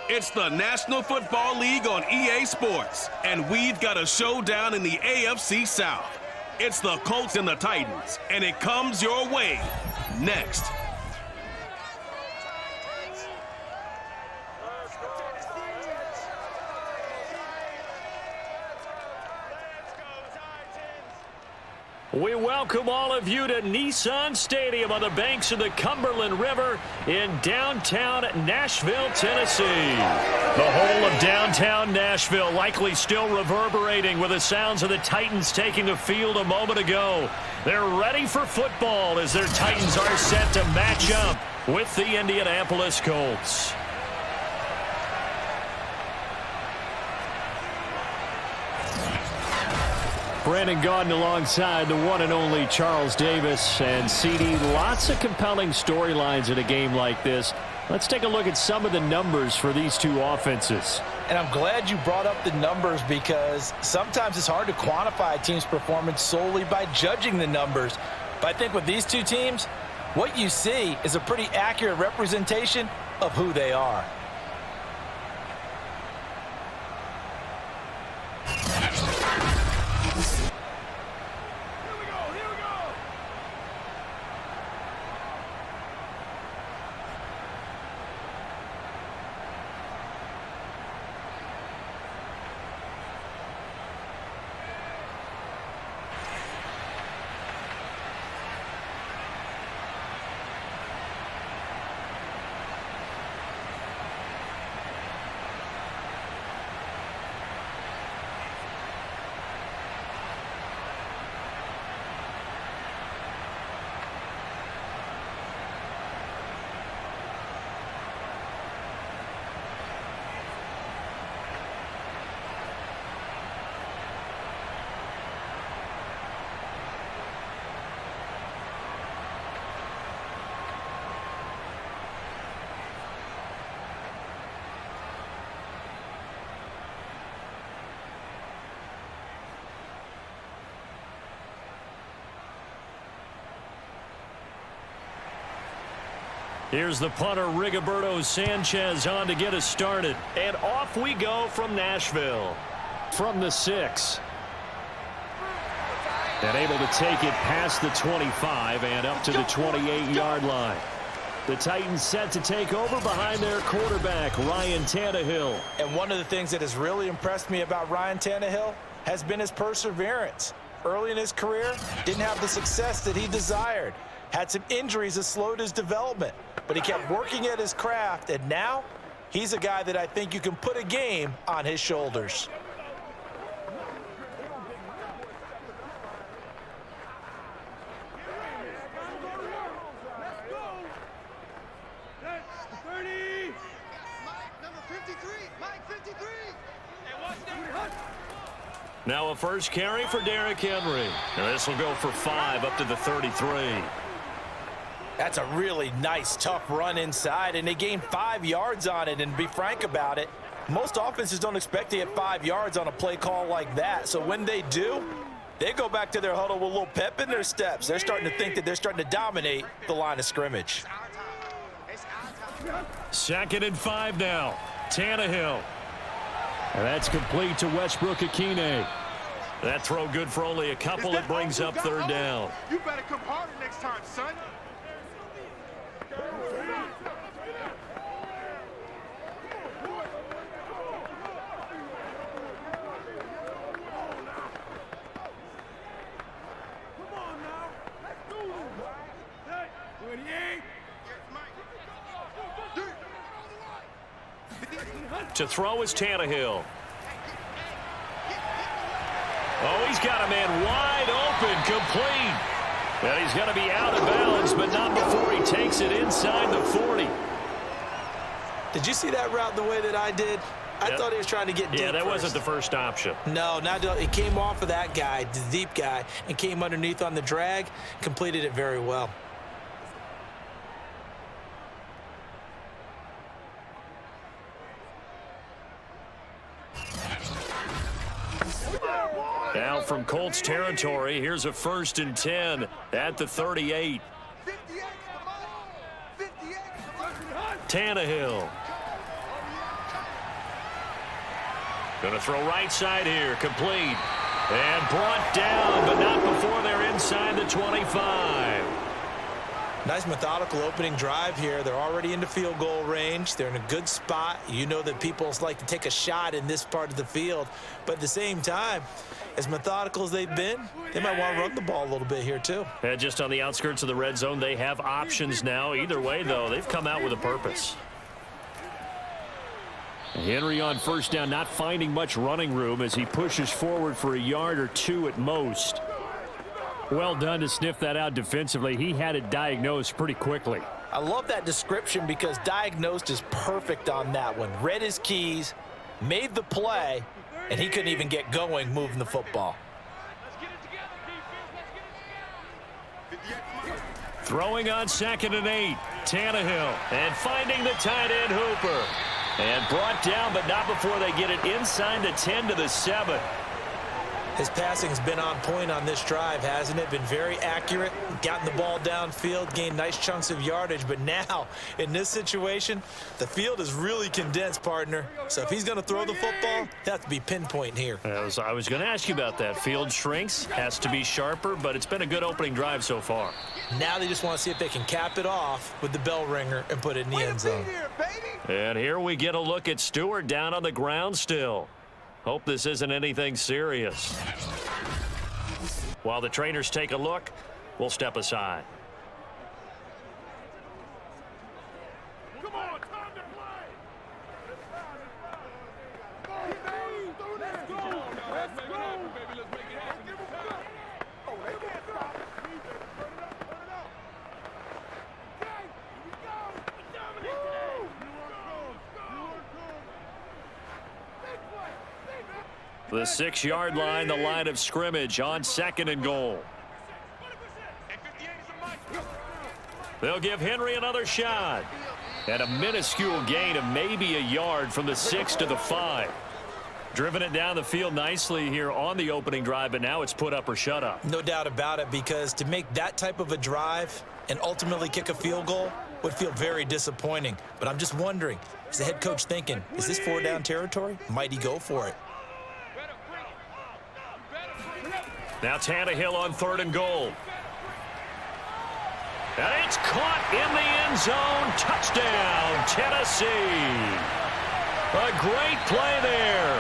It's the National Football League on EA Sports, and we've got a showdown in the AFC South. It's the Colts and the Titans, and it comes your way next. We welcome all of you to Nissan Stadium on the banks of the Cumberland River in downtown Nashville, Tennessee. The whole of downtown Nashville likely still reverberating with the sounds of the Titans taking the field a moment ago. They're ready for football as their Titans are set to match up with the Indianapolis Colts. Brandon Gaudin alongside the one and only Charles Davis. And CD, lots of compelling storylines in a game like this. Let's take a look at some of the numbers for these two offenses. And I'm glad you brought up the numbers because sometimes it's hard to quantify a team's performance solely by judging the numbers. But I think with these two teams, what you see is a pretty accurate representation of who they are. Here's the punter, Rigoberto Sanchez, on to get us started. And off we go from Nashville. From the 6. And able to take it past the 25 and up to the 28-yard line. The Titans set to take over behind their quarterback, Ryan Tannehill. And one of the things that has really impressed me about Ryan Tannehill has been his perseverance. Early in his career, didn't have the success that he desired. Had some injuries that slowed his development. But he kept working at his craft, and now he's a guy that I think you can put a game on his shoulders. Now a first carry for Derrick Henry. And this will go for 5 up to the 33. That's a really nice, tough run inside, and they gained 5 yards on it. And to be frank about it, most offenses don't expect to get 5 yards on a play call like that. So when they do, they go back to their huddle with a little pep in their steps. They're starting to think that they're starting to dominate the line of scrimmage. 2nd and 5 now. Tannehill. And that's complete to Westbrook-Ikhine. That throw good for only a couple. It brings up 3rd down. You better come harder next time, son. To throw is Tannehill. Oh, he's got a man wide open, complete. And he's going to be out of bounds, but not before he takes it inside the 40. Did you see that route the way that I did? I thought he was trying to get deep. Yeah, that wasn't the first option. No, it came off of that guy, the deep guy, and came underneath on the drag, completed it very well. Now from Colts territory, here's a 1st and 10 at the 38. Tannehill. Going to throw right side here. Complete. And brought down, but not before they're inside the 25. Nice methodical opening drive here. They're already into field goal range. They're in a good spot. You know that people like to take a shot in this part of the field. But at the same time, as methodical as they've been, they might want to run the ball a little bit here too. And just on the outskirts of the red zone, they have options now. Either way, though, they've come out with a purpose. Henry on first down, not finding much running room as he pushes forward for a yard or two at most. Well done to sniff that out defensively. He had it diagnosed pretty quickly. I love that description because diagnosed is perfect on that one. Read his keys, made the play, and he couldn't even get going moving the football. Throwing on 2nd and 8. Tannehill. And finding the tight end Hooper. And brought down, but not before they get it inside the 10 to the 7. His passing's been on point on this drive, hasn't it? Been very accurate, gotten the ball downfield, gained nice chunks of yardage. But now, in this situation, the field is really condensed, partner. So if he's going to throw the football, he has to be pinpoint here. I was going to ask you about that. Field shrinks, has to be sharper, but it's been a good opening drive so far. Now they just want to see if they can cap it off with the bell ringer and put it in the end zone. And here we get a look at Stewart down on the ground still. Hope this isn't anything serious. While the trainers take a look, we'll step aside. Come on, time to play. Let's go. Let's go. Baby, let's make it happen. Oh, they can't stop it. Turn it up. Turn it up. Okay, here we go. Dominate today. You are good. Big play. The 6-yard line, the line of scrimmage on 2nd and goal. They'll give Henry another shot. And a minuscule gain of maybe a yard from the 6 to the 5. Driven it down the field nicely here on the opening drive, but now it's put up or shut up. No doubt about it, because to make that type of a drive and ultimately kick a field goal would feel very disappointing. But I'm just wondering, is the head coach thinking, is this 4-down territory? Might he go for it? Now Tannehill on 3rd and goal. And it's caught in the end zone. Touchdown, Tennessee. A great play there.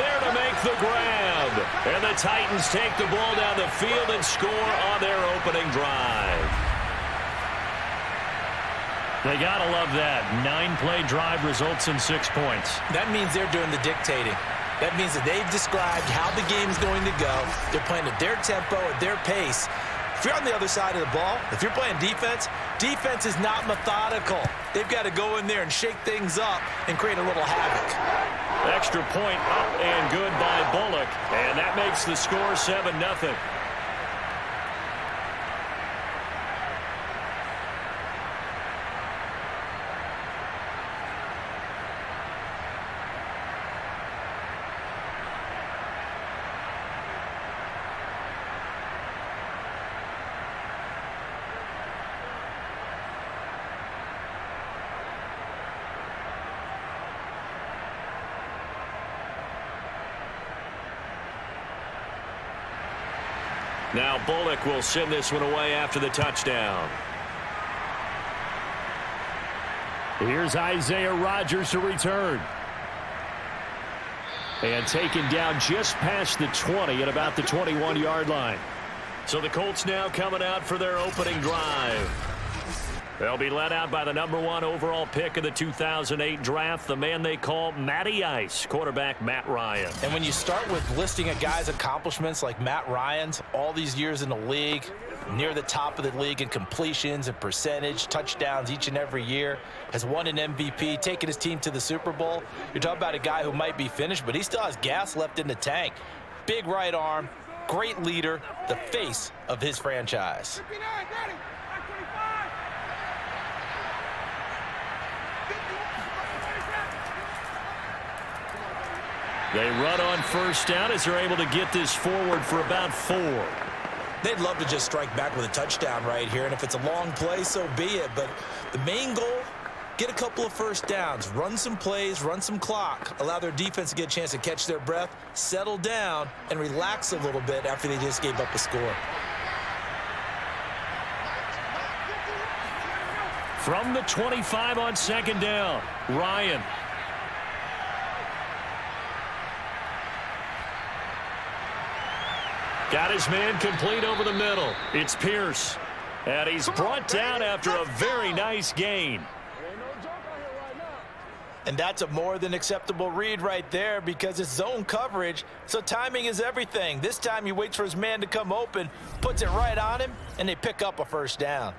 There to make the grab. And the Titans take the ball down the field and score on their opening drive. They got to love that. 9-play drive results in 6 points. That means they're doing the dictating. That means that they've described how the game's going to go. They're playing at their tempo, at their pace. If you're on the other side of the ball, if you're playing defense, defense is not methodical. They've got to go in there and shake things up and create a little havoc. Extra point up and good by Bullock. And that makes the score 7-0. Now Bullock will send this one away after the touchdown. Here's Isaiah Rodgers to return. And taken down just past the 20 at about the 21-yard line. So the Colts now coming out for their opening drive. They'll be led out by the #1 overall pick of the 2008 draft, the man they call Matty Ice, quarterback Matt Ryan. And when you start with listing a guy's accomplishments like Matt Ryan's, all these years in the league, near the top of the league in completions and percentage, touchdowns each and every year, has won an MVP, taken his team to the Super Bowl. You're talking about a guy who might be finished, but he still has gas left in the tank. Big right arm, great leader, the face of his franchise. They run on first down as they're able to get this forward for about 4. They'd love to just strike back with a touchdown right here, and if it's a long play, so be it. But the main goal get a couple of first downs, run some plays, run some clock, allow their defense to get a chance to catch their breath, settle down, and relax a little bit after they just gave up a score. From the 25 on second down, Ryan. Got his man complete over the middle. It's Pierce. And he's brought down after a very nice gain. And that's a more than acceptable read right there because it's zone coverage, so timing is everything. This time he waits for his man to come open, puts it right on him, and they pick up a first down.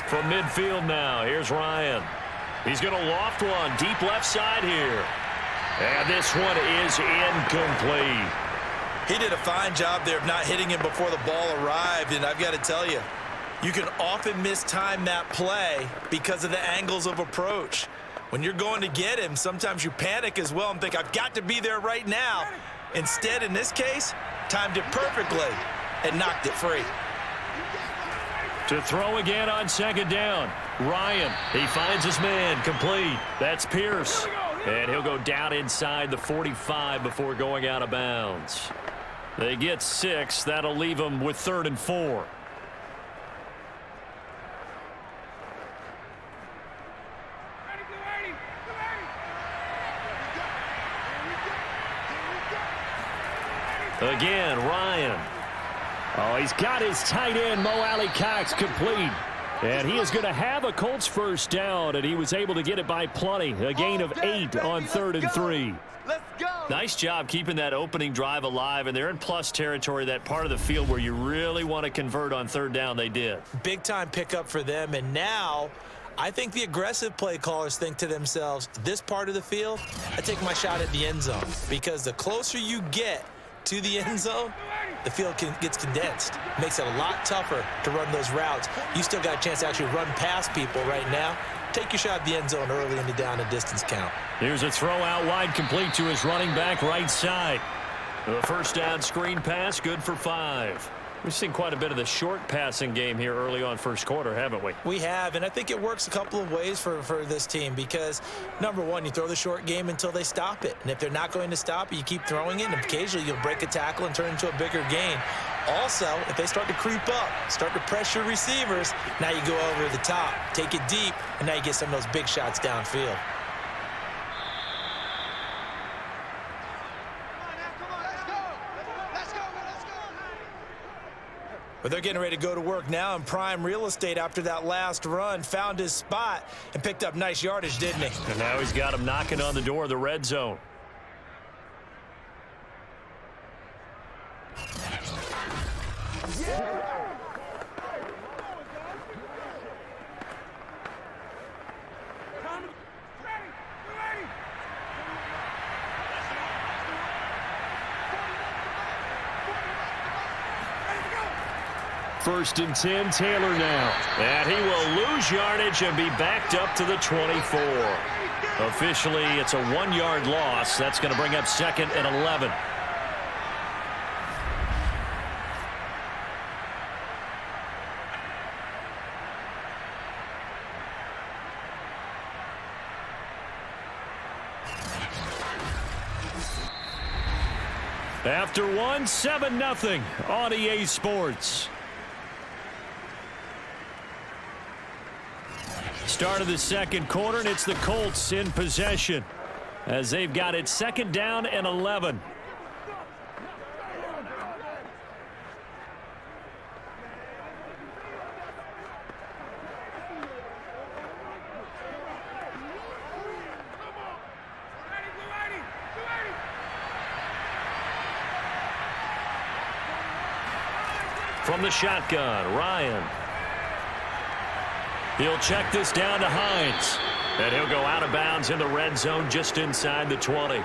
From midfield now, here's Ryan. He's going to loft one deep left side here. And this one is incomplete. He did a fine job there of not hitting him before the ball arrived, and I've got to tell you, you can often mistime that play because of the angles of approach. When you're going to get him, sometimes you panic as well and think, I've got to be there right now. Instead, in this case, timed it perfectly and knocked it free. To throw again on second down, Ryan. He finds his man complete. That's Pierce. And he'll go down inside the 45 before going out of bounds. They get 6. That'll leave them with 3rd and 4. Again, Ryan. Oh, he's got his tight end, Mo Alley-Cox, complete. And he is going to have a Colts first down, and he was able to get it by plenty. A gain of 8 on 3rd and 3. Let's go. Nice job keeping that opening drive alive, and they're in plus territory, that part of the field where you really want to convert on 3rd down. They did. Big time pickup for them, and now I think the aggressive play callers think to themselves, this part of the field, I take my shot at the end zone, because the closer you get to the end zone, the field gets condensed. Makes it a lot tougher to run those routes. You still got a chance to actually run past people right now. Take your shot at the end zone early in the down and distance count. Here's a throw out wide, complete to his running back right side. The first down screen pass, good for 5. We've seen quite a bit of the short passing game here early on first quarter, haven't we? We have, and I think it works a couple of ways for this team because, number one, you throw the short game until they stop it. And if they're not going to stop it, you keep throwing it, and occasionally you'll break a tackle and turn into a bigger gain. Also, if they start to creep up, start to pressure receivers, now you go over the top, take it deep, and now you get some of those big shots downfield. But they're getting ready to go to work now in prime real estate after that last run. Found his spot and picked up nice yardage, didn't he? And now he's got him knocking on the door of the red zone. First and 10, Taylor now. And he will lose yardage and be backed up to the 24. Officially, it's a 1-yard loss. That's going to bring up 2nd and 11. After 1, 7-0 on EA Sports. Start of the second quarter, and it's the Colts in possession as they've got it 2nd down and 11. From the shotgun, Ryan. He'll check this down to Hines. And he'll go out of bounds in the red zone just inside the 20.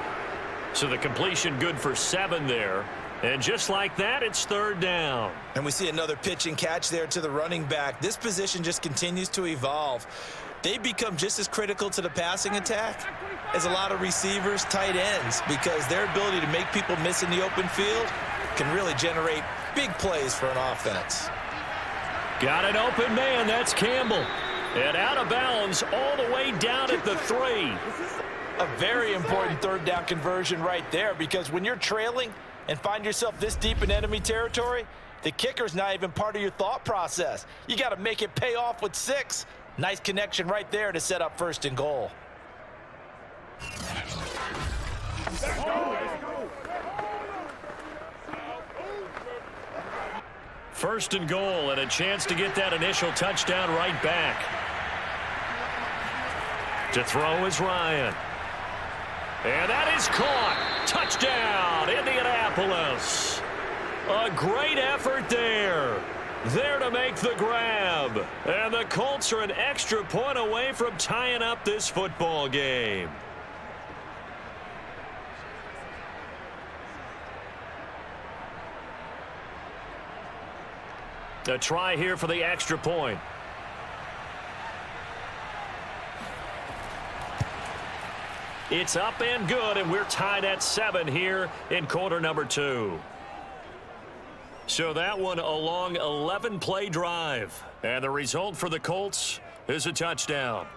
So the completion good for 7 there. And just like that, it's third down. And we see another pitch and catch there to the running back. This position just continues to evolve. They become just as critical to the passing attack as a lot of receivers, tight ends, because their ability to make people miss in the open field can really generate big plays for an offense. Got an open man. That's Campbell. And out of bounds all the way down at the 3. A very important third down conversion right there, because when you're trailing and find yourself this deep in enemy territory, the kicker's not even part of your thought process. You got to make it pay off with 6. Nice connection right there to set up first and goal. First and goal, and a chance to get that initial touchdown right back. To throw is Ryan. And that is caught. Touchdown, Indianapolis. A great effort there. There to make the grab. And the Colts are an extra point away from tying up this football game. A try here for the extra point. It's up and good, and we're tied at 7 here in quarter number 2. So that one a long 11-play drive. And the result for the Colts is a touchdown.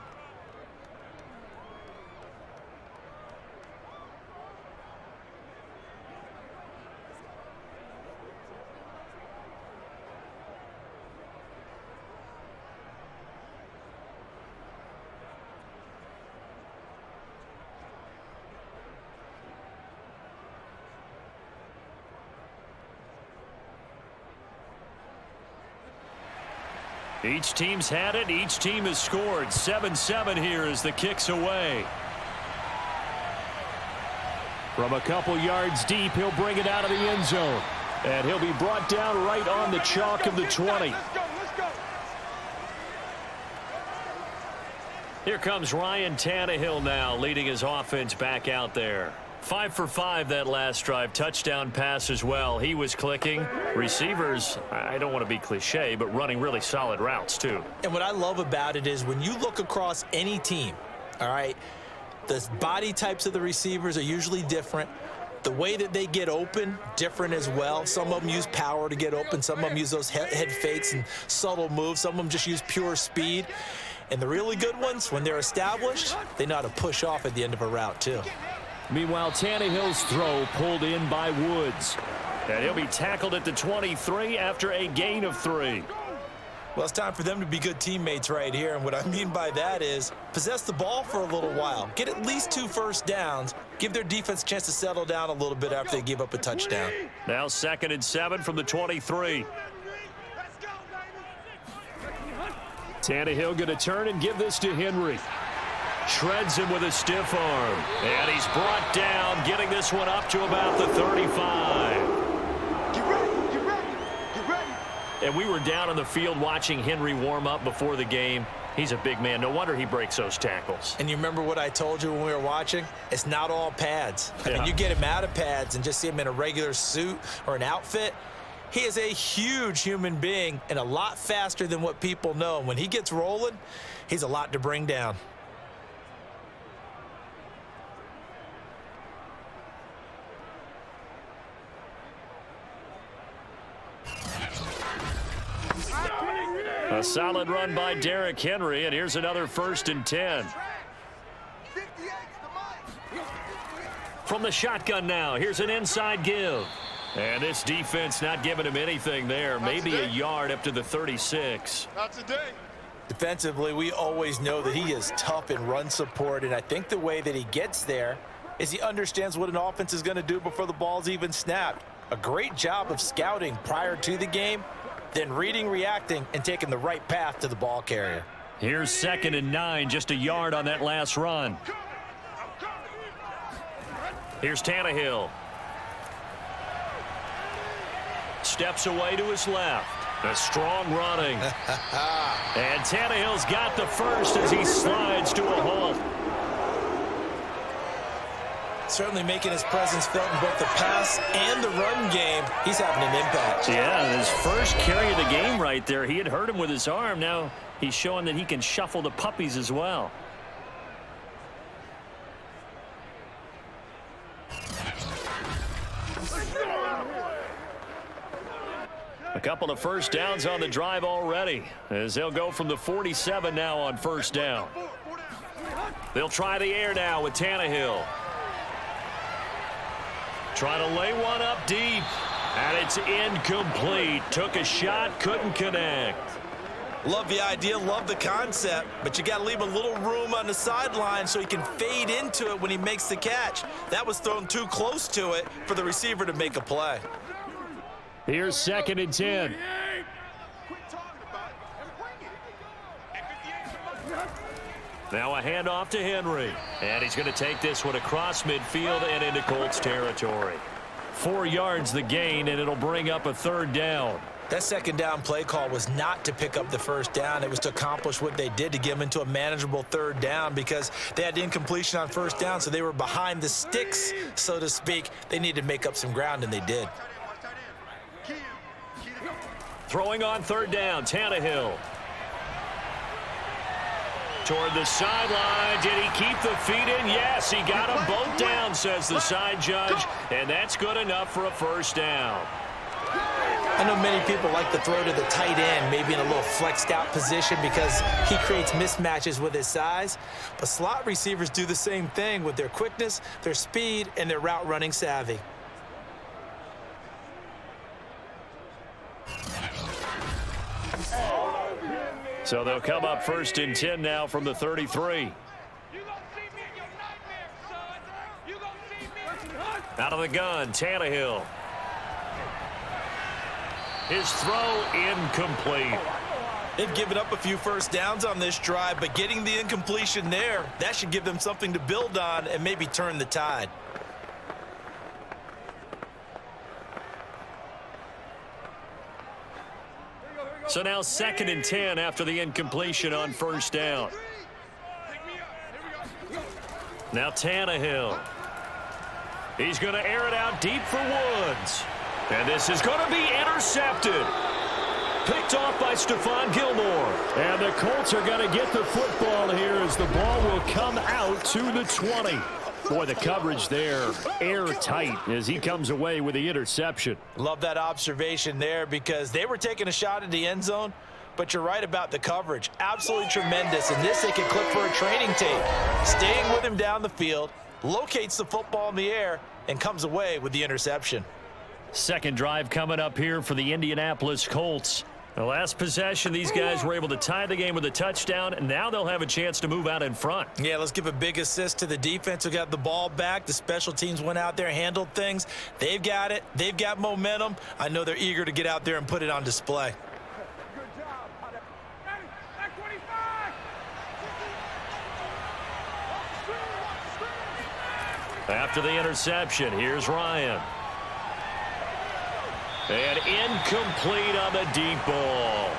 Each team's had it. Each team has scored. 7-7 here as the kick's away. From a couple yards deep, he'll bring it out of the end zone. And he'll be brought down right on the chalk of the 20. Here comes Ryan Tannehill now, leading his offense back out there. 5 for 5 that last drive. Touchdown pass as well. He was clicking. Receivers, I don't want to be cliche, but running really solid routes too. And what I love about it is when you look across any team, all right, the body types of the receivers are usually different. The way that they get open, different as well. Some of them use power to get open. Some of them use those head fakes and subtle moves. Some of them just use pure speed. And the really good ones, when they're established, they know how to push off at the end of a route too. Meanwhile, Tannehill's throw pulled in by Woods. And he'll be tackled at the 23 after a gain of 3. Well, it's time for them to be good teammates right here. And what I mean by that is possess the ball for a little while. Get at least 2 first downs. Give their defense a chance to settle down a little bit after they give up a touchdown. Now 2nd and 7 from the 23. Tannehill going to turn and give this to Henry. Shreds him with a stiff arm. And he's brought down, getting this one up to about the 35. Get ready, get ready, get ready. And we were down on the field watching Henry warm up before the game. He's a big man. No wonder he breaks those tackles. And you remember what I told you when we were watching? It's not all pads. I mean, you get him out of pads and just see him in a regular suit or an outfit. He is a huge human being and a lot faster than what people know. When he gets rolling, he's a lot to bring down. A solid run by Derrick Henry, and here's another 1st and 10. From the shotgun now, here's an inside give. And this defense not giving him anything there. Maybe a yard up to the 36. Not today. Defensively, we always know that he is tough in run support, and I think the way that he gets there is he understands what an offense is going to do before the ball's even snapped. A great job of scouting prior to the game, then reading, reacting, and taking the right path to the ball carrier. Here's 2nd and 9, just a yard on that last run. Here's Tannehill. Steps away to his left. A strong running. And Tannehill's got the first as he slides to a halt. Certainly making his presence felt in both the pass and the run game. He's having an impact. Yeah, his first carry of the game right there. He had hurt him with his arm. Now he's showing that he can shuffle the puppies as well. A couple of first downs on the drive already, as they'll go from the 47 now on first down. They'll try the air now with Tannehill. Try to lay one up deep, and it's incomplete. Took a shot, couldn't connect. Love the idea, love the concept, but you got to leave a little room on the sideline so he can fade into it when he makes the catch. That was thrown too close to it for the receiver to make a play. Here's 2nd and 10. Now a handoff to Henry. And he's going to take this one across midfield and into Colts territory. 4 yards the gain, and it'll bring up a 3rd down. That 2nd down play call was not to pick up the 1st down. It was to accomplish what they did, to get them into a manageable 3rd down, because they had incompletion on 1st down, so they were behind the sticks, so to speak. They needed to make up some ground, and they did. Throwing on 3rd down, Tannehill. Toward the sideline. Did he keep the feet in? Yes, he got them both down, says the side judge. And that's good enough for a 1st down. I know many people like to throw to the tight end, maybe in a little flexed out position because he creates mismatches with his size. But slot receivers do the same thing with their quickness, their speed, and their route running savvy. So they'll come up 1st and 10 now from the 33. Out of the gun, Tannehill. His throw incomplete. They've given up a few 1st downs on this drive, but getting the incompletion there, that should give them something to build on and maybe turn the tide. So now 2nd and 10 after the incompletion on 1st down. Now Tannehill. He's going to air it out deep for Woods. And this is going to be intercepted. Picked off by Stephon Gilmore. And the Colts are going to get the football here as the ball will come out to the 20. Boy, the coverage there, airtight as he comes away with the interception. Love that observation there because they were taking a shot at the end zone, but you're right about the coverage. Absolutely tremendous. And this they can clip for a training tape. Staying with him down the field, locates the football in the air, and comes away with the interception. 2nd drive coming up here for the Indianapolis Colts. The last possession, these guys were able to tie the game with a touchdown, and now they'll have a chance to move out in front. Yeah, let's give a big assist to the defense who got the ball back. The special teams went out there, handled things. They've got it. They've got momentum. I know they're eager to get out there and put it on display. After the interception, here's Ryan. And incomplete on the deep ball.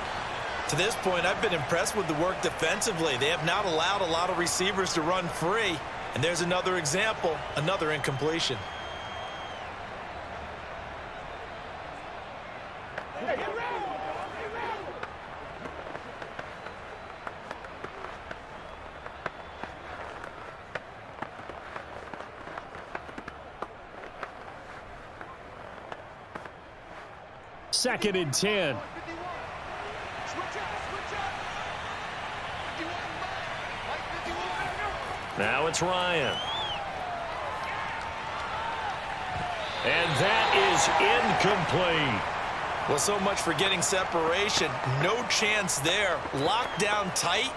To this point, I've been impressed with the work defensively. They have not allowed a lot of receivers to run free. And there's another example, another incompletion. Second and 10. Now it's Ryan. And that is incomplete. Well, so much for getting separation. No chance there. Locked down tight,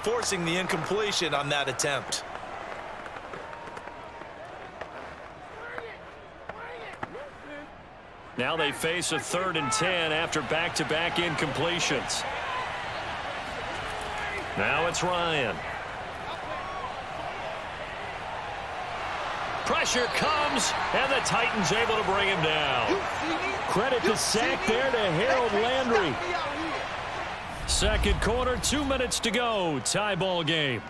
forcing the incompletion on that attempt. Now they face a 3rd and 10 after back-to-back incompletions. Now it's Ryan. Pressure comes, and the Titans able to bring him down. Credit the sack there to Harold Landry. 2nd quarter, 2 minutes to go. Tie ball game.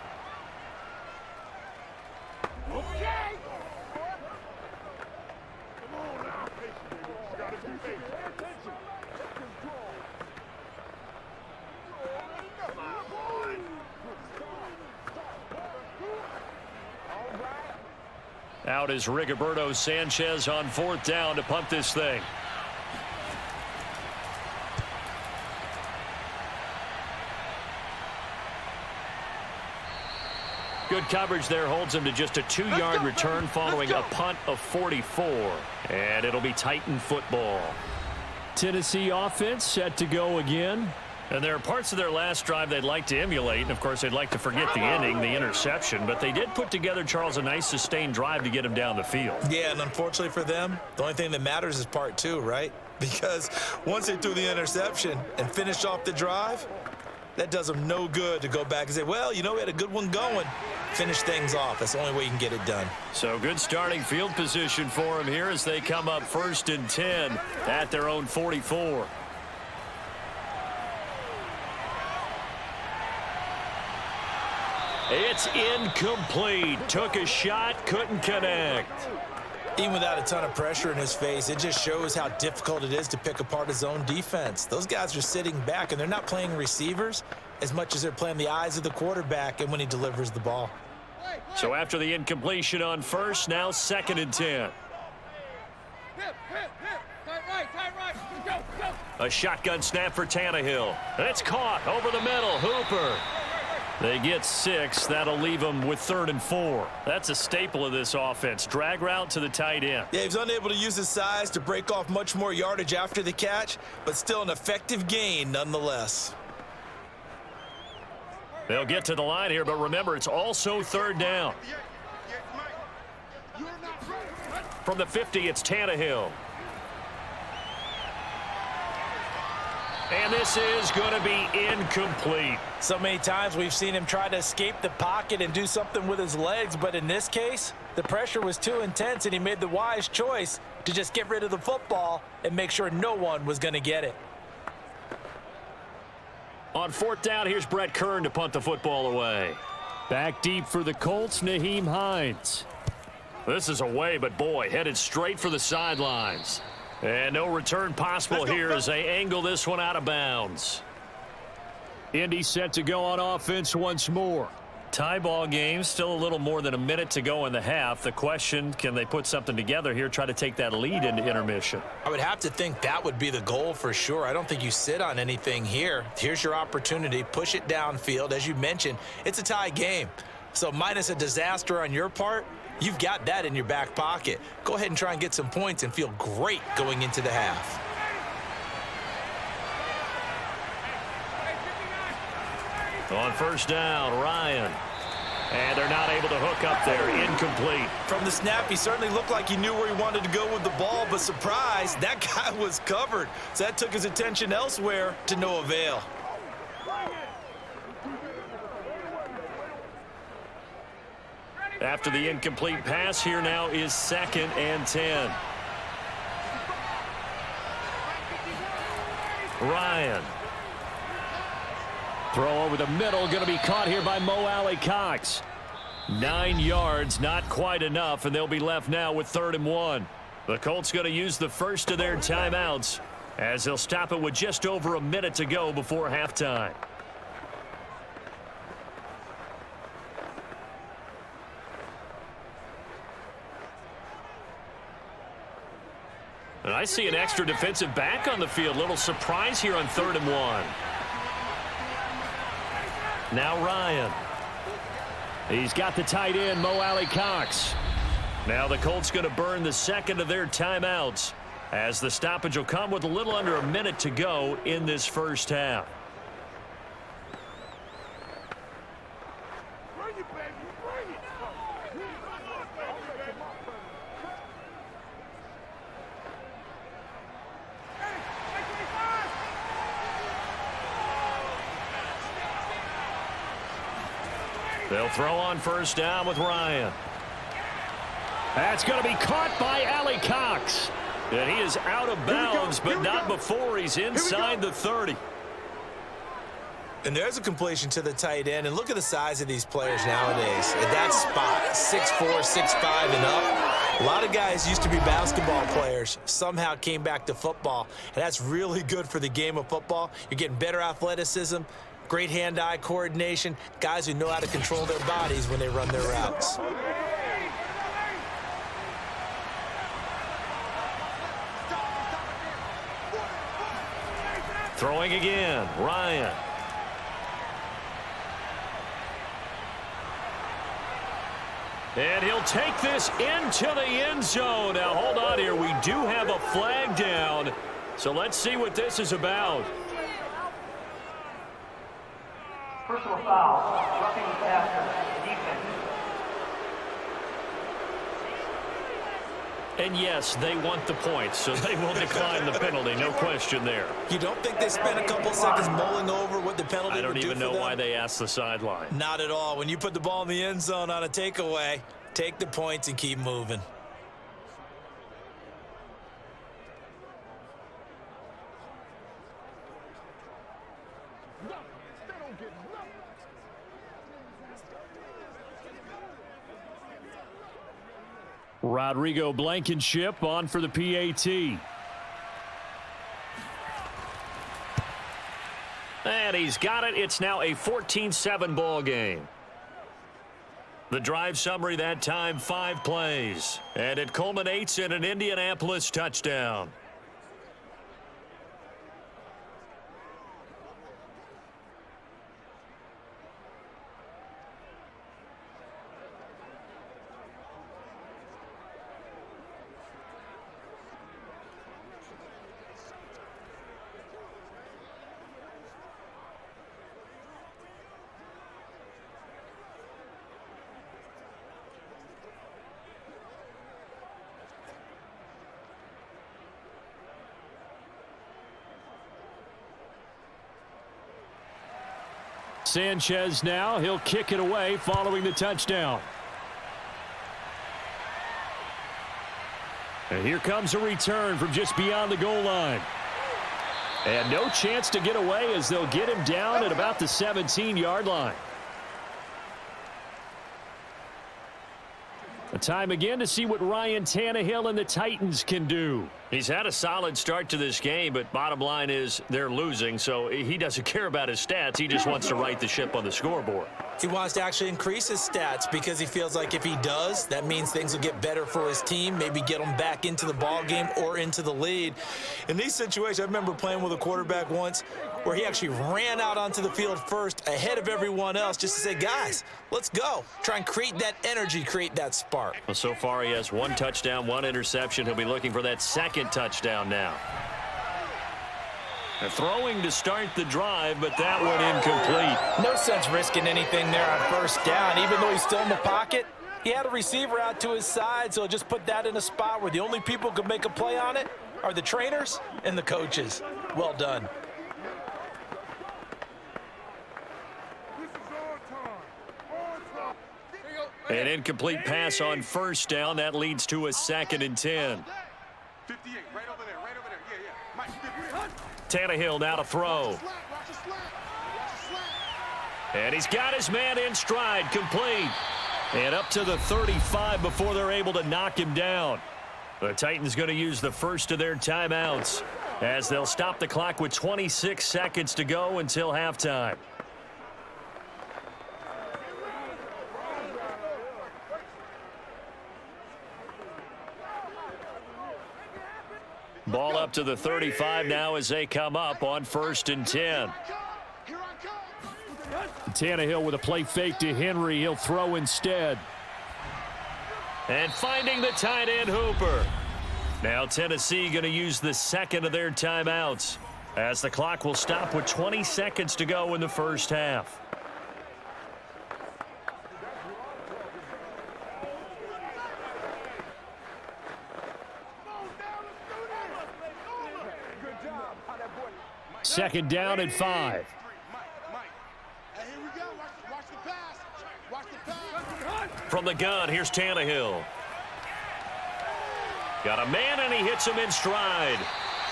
Out is Rigoberto Sanchez on 4th down to punt this thing. Good coverage there holds him to just a 2-yard return following a punt of 44. And it'll be Titan football. Tennessee offense set to go again. And there are parts of their last drive they'd like to emulate. And, of course, they'd like to forget the ending, the interception. But they did put together, Charles, a nice sustained drive to get him down the field. Yeah, and unfortunately for them, the only thing that matters is part 2, right? Because once they threw the interception and finished off the drive, that does them no good to go back and say, well, you know, we had a good one going. Finish things off. That's the only way you can get it done. So good starting field position for them here as they come up 1st and 10 at their own 44. It's incomplete. Took a shot, couldn't connect. Even without a ton of pressure in his face, it just shows how difficult it is to pick apart his own defense. Those guys are sitting back, and they're not playing receivers as much as they're playing the eyes of the quarterback and when he delivers the ball. So after the incompletion on 1st, now 2nd and 10. A shotgun snap for Tannehill. It's caught over the middle. Hooper. They get 6. That'll leave them with 3rd and 4. That's a staple of this offense. Drag route to the tight end. Yeah, he was unable to use his size to break off much more yardage after the catch, but still an effective gain nonetheless. They'll get to the line here, but remember, it's also 3rd down. From the 50, it's Tannehill. And this is going to be incomplete. So many times we've seen him try to escape the pocket and do something with his legs, but in this case, the pressure was too intense and he made the wise choice to just get rid of the football and make sure no one was going to get it. On 4th down, here's Brett Kern to punt the football away. Back deep for the Colts, Nyheim Hines. This is away, but boy, headed straight for the sidelines. And no return possible here as they angle this one out of bounds. Indy set to go on offense once more. Tie ball game, still a little more than a minute to go in the half. The question, can they put something together here, try to take that lead into intermission? I would have to think that would be the goal for sure. I don't think you sit on anything here. Here's your opportunity. Push it downfield. As you mentioned, it's a tie game. So minus a disaster on your part, you've got that in your back pocket. Go ahead and try and get some points and feel great going into the half. On 1st down, Ryan. And they're not able to hook up there. Incomplete. From the snap, he certainly looked like he knew where he wanted to go with the ball, but surprise, that guy was covered. So that took his attention elsewhere to no avail. After the incomplete pass, here now is 2nd and 10. Ryan. Throw over the middle, going to be caught here by Mo Alley-Cox. 9 yards, not quite enough, and they'll be left now with 3rd and 1. The Colts going to use the first of their timeouts as they'll stop it with just over a minute to go before halftime. And I see an extra defensive back on the field. Little surprise here on 3rd and 1. Now Ryan. He's got the tight end, Mo Alley-Cox. Now the Colts going to burn the second of their timeouts as the stoppage will come with a little under a minute to go in this first half. They'll throw on 1st down with Ryan. That's going to be caught by Alley-Cox. And he is out of bounds, but not before he's inside the 30. And there's a completion to the tight end. And look at the size of these players nowadays. At that spot, 6'4", 6'5", and up. A lot of guys used to be basketball players, somehow came back to football. And that's really good for the game of football. You're getting better athleticism, great hand-eye coordination, guys who know how to control their bodies when they run their routes. Throwing again, Ryan. And he'll take this into the end zone. Now, hold on here. We do have a flag down. So let's see what this is about. Personal foul, roughing the passer, defense. And yes, they want the points, so they will decline the penalty. No question there. You don't think they spent a couple seconds mulling over what the penalty would do for them? I don't even know why they asked the sideline. Not at all. When you put the ball in the end zone on a takeaway, take the points and keep moving. Rodrigo Blankenship on for the PAT. And he's got it. It's now a 14-7 ball game. The drive summary that time, 5 plays. And it culminates in an Indianapolis touchdown. Sanchez now, he'll kick it away following the touchdown. And here comes a return from just beyond the goal line. And no chance to get away as they'll get him down at about the 17-yard line. A time again to see what Ryan Tannehill and the Titans can do. He's had a solid start to this game, but bottom line is they're losing, so he doesn't care about his stats. He just wants to right the ship on the scoreboard. He wants to actually increase his stats because he feels like if he does, that means things will get better for his team, maybe get them back into the ball game or into the lead. In these situations, I remember playing with a quarterback once where he actually ran out onto the field first ahead of everyone else just to say, guys, let's go. Try and create that energy, create that spark. Well, so far he has 1 touchdown, 1 interception. He'll be looking for that second touchdown now. And throwing to start the drive, but that one incomplete. No sense risking anything there on first down. Even though he's still in the pocket, he had a receiver out to his side, so just put that in a spot where the only people who could make a play on it are the trainers and the coaches. Well done. An incomplete pass on first down. That leads to a 2nd and 10. 58, right over there, right over there. Yeah. Mike, Tannehill now to throw. And he's got his man in stride, complete. And up to the 35 before they're able to knock him down. The Titans going to use the first of their timeouts as they'll stop the clock with 26 seconds to go until halftime. Ball up to the 35 now as they come up on 1st and 10. Tannehill with a play fake to Henry. He'll throw instead. And finding the tight end Hooper. Now Tennessee going to use the second of their timeouts as the clock will stop with 20 seconds to go in the first half. Second down and 5. From the gun, here's Tannehill. Got a man, and he hits him in stride.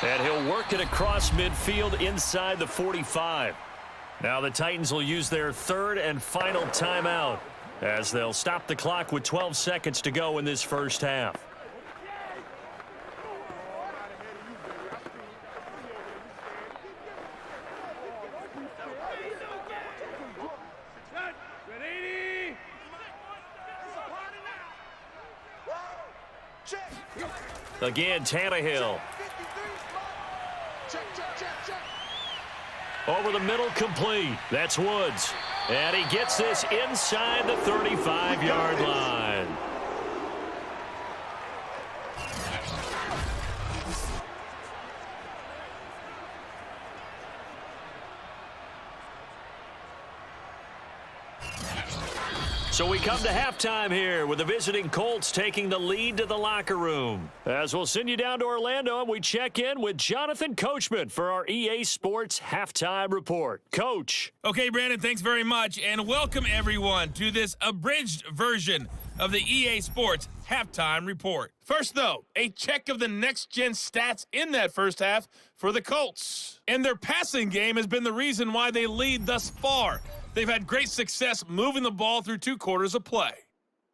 And he'll work it across midfield inside the 45. Now the Titans will use their 3rd and final timeout as they'll stop the clock with 12 seconds to go in this first half. Again, Tannehill. Over the middle, complete. That's Woods. And he gets this inside the 35-yard line. So we come to halftime here with the visiting Colts taking the lead to the locker room. As we'll send you down to Orlando, and we check in with Jonathan Coachman for our EA Sports Halftime Report. Coach. Okay, Brandon, thanks very much, and welcome everyone to this abridged version of the EA Sports Halftime Report. First, though, a check of the next-gen stats in that first half for the Colts. And their passing game has been the reason why they lead thus far. They've had great success moving the ball through 2 quarters of play.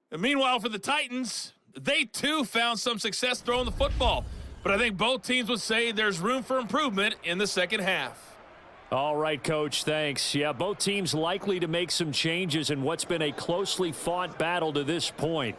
And meanwhile, for the Titans, they too found some success throwing the football. But I think both teams would say there's room for improvement in the second half. All right, Coach, thanks. Yeah, both teams likely to make some changes in what's been a closely fought battle to this point.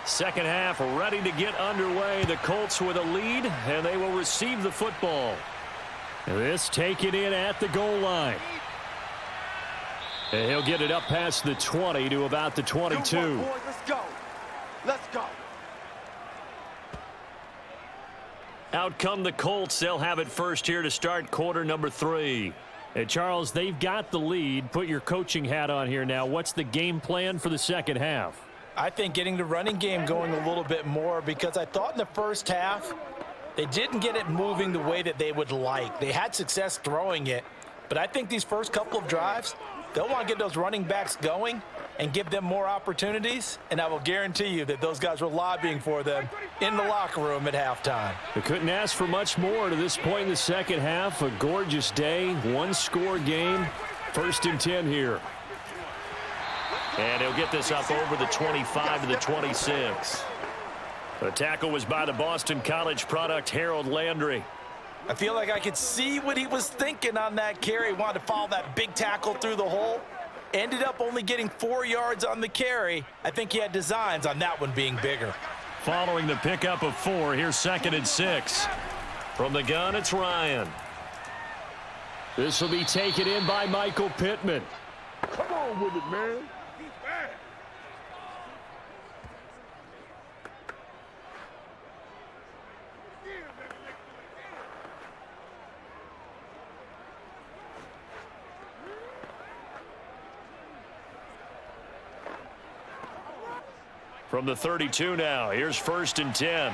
Second half ready to get underway. The Colts with a lead, and they will receive the football. This taken in at the goal line. And he'll get it up past the 20 to about the 22. Let's go. Let's go. Out come the Colts. They'll have it first here to start quarter number 3. And Charles, they've got the lead. Put your coaching hat on here now. What's the game plan for the second half? I think getting the running game going a little bit more, because I thought in the first half they didn't get it moving the way that they would like. They had success throwing it, but I think these first couple of drives, they'll want to get those running backs going and give them more opportunities, and I will guarantee you that those guys were lobbying for them in the locker room at halftime. They couldn't ask for much more to this point in the second half. A gorgeous day, 1-score game, 1st and 10 here. And he'll get this up over the 25 to the 26. The tackle was by the Boston College product, Harold Landry. I feel like I could see what he was thinking on that carry. He wanted to follow that big tackle through the hole. Ended up only getting 4 yards on the carry. I think he had designs on that one being bigger. Following the pickup of 4, here's 2nd and 6. From the gun, it's Ryan. This will be taken in by Michael Pittman. Come on with it, man. From the 32 now, here's 1st and 10.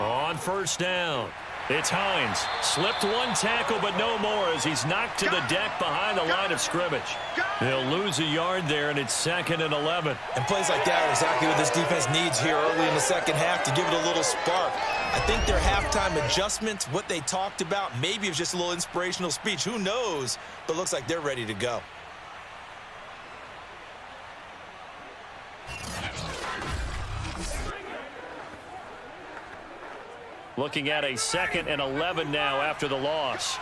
On 1st down, it's Hines. Slipped one tackle, but no more as he's knocked to the deck behind the line of scrimmage. They'll lose a yard there, and it's 2nd and 11. And plays like that are exactly what this defense needs here early in the second half to give it a little spark. I think their halftime adjustments, what they talked about, maybe it was just a little inspirational speech. Who knows? But looks like they're ready to go. Looking at a 2nd and 11 now after the loss.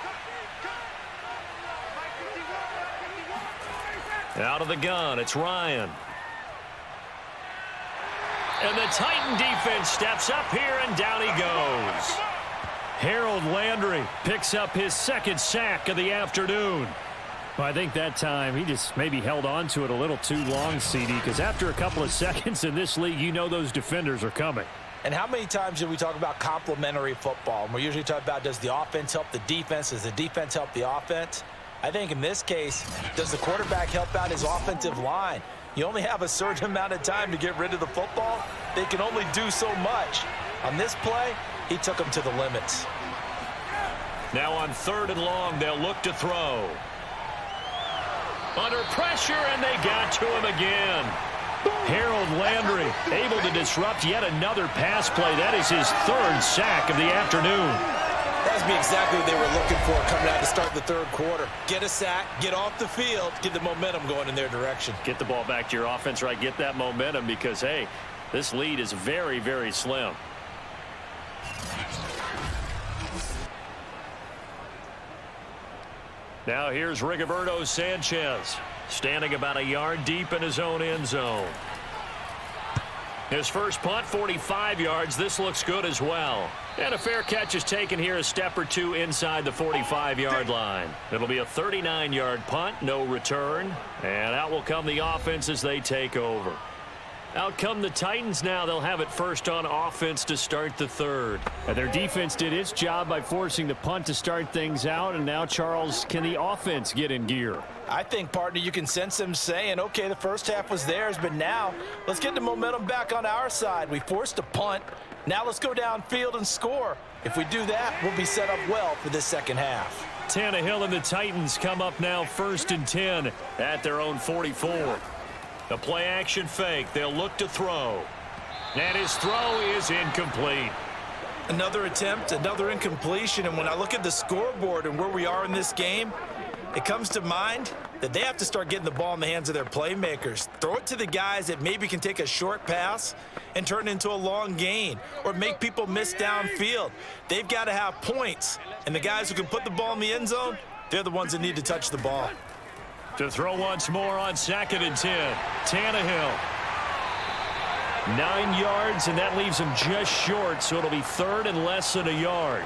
Out of the gun, it's Ryan. And the Titan defense steps up here, and down he goes. Harold Landry picks up his 2nd sack of the afternoon. Well, I think that time he just maybe held on to it a little too long, CD, because after a couple of seconds in this league, you know those defenders are coming. And how many times do we talk about complementary football? And we're usually talking about, does the offense help the defense? Does the defense help the offense? I think in this case, does the quarterback help out his offensive line? You only have a certain amount of time to get rid of the football. They can only do so much. On this play, he took them to the limits. Now on 3rd and long, they'll look to throw. Under pressure, and they got to him again. Harold Landry able to disrupt yet another pass play. That is his 3rd sack of the afternoon. That's be exactly what they were looking for coming out to start the third quarter. Get a sack, get off the field, get the momentum going in their direction. Get the ball back to your offense, right? Get that momentum because, hey, this lead is very, very slim. Now here's Rigoberto Sanchez, standing about a yard deep in his own end zone. His first punt, 45 yards. This looks good as well. And a fair catch is taken here a step or two inside the 45-yard line. It'll be a 39-yard punt, no return. And out will come the offense as they take over. Out come the Titans now. They'll have it first on offense to start the third. And their defense did its job by forcing the punt to start things out. And now, Charles, can the offense get in gear? I think, partner, you can sense them saying, okay, the first half was theirs, but now let's get the momentum back on our side. We forced a punt. Now let's go downfield and score. If we do that, we'll be set up well for this second half. Tannehill and the Titans come up now 1st and 10 at their own 44. The play action fake. They'll look to throw. And his throw is incomplete. Another attempt, another incompletion. And when I look at the scoreboard and where we are in this game, it comes to mind that they have to start getting the ball in the hands of their playmakers. Throw it to the guys that maybe can take a short pass and turn it into a long gain or make people miss downfield. They've got to have points. And the guys who can put the ball in the end zone, they're the ones that need to touch the ball. To throw once more on 2nd and 10. Tannehill. 9 yards, and that leaves him just short, so it'll be 3rd and less than a yard.